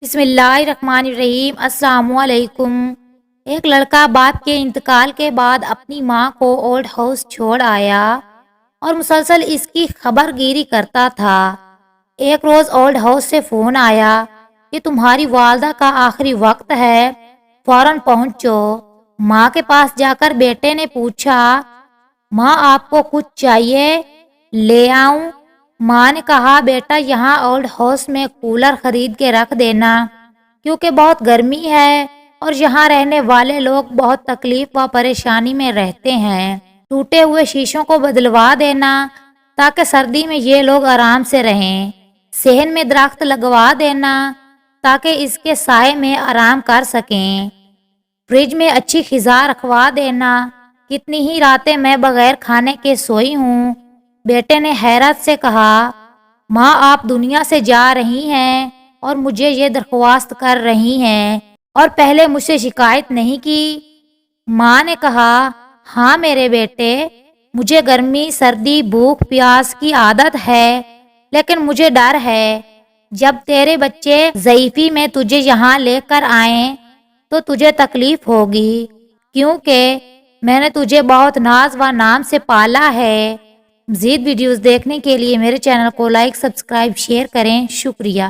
بسم اللہ الرحمن الرحیم۔ السلام علیکم۔ ایک لڑکا باپ کے انتقال کے بعد اپنی ماں کو اولڈ ہاؤس چھوڑ آیا اور مسلسل اس کی خبر گیری کرتا تھا۔ ایک روز اولڈ ہاؤس سے فون آیا کہ تمہاری والدہ کا آخری وقت ہے، فوراً پہنچو۔ ماں کے پاس جا کر بیٹے نے پوچھا، ماں آپ کو کچھ چاہیے؟ لے آؤں؟ ماں نے کہا، بیٹا یہاں اولڈ ہاؤس میں کولر خرید کے رکھ دینا کیونکہ بہت گرمی ہے اور یہاں رہنے والے لوگ بہت تکلیف و پریشانی میں رہتے ہیں۔ ٹوٹے ہوئے شیشوں کو بدلوا دینا تاکہ سردی میں یہ لوگ آرام سے رہیں۔ صحن میں درخت لگوا دینا تاکہ اس کے سائے میں آرام کر سکیں۔ فریج میں اچھی غذا رکھوا دینا۔ کتنی ہی راتیں میں بغیر کھانے کے سوئی ہوں۔ بیٹے نے حیرت سے کہا، ماں آپ دنیا سے جا رہی ہیں اور مجھے یہ درخواست کر رہی ہیں اور پہلے مجھ سے شکایت نہیں کی؟ ماں نے کہا، ہاں میرے بیٹے، مجھے گرمی، سردی، بھوک پیاس کی عادت ہے، لیکن مجھے ڈر ہے جب تیرے بچے ضعیفی میں تجھے یہاں لے کر آئیں تو تجھے تکلیف ہوگی، کیونکہ میں نے تجھے بہت ناز و نام سے پالا ہے۔ مزید ویڈیوز دیکھنے کے لیے میرے چینل کو لائک، سبسکرائب، شیئر کریں۔ شکریہ۔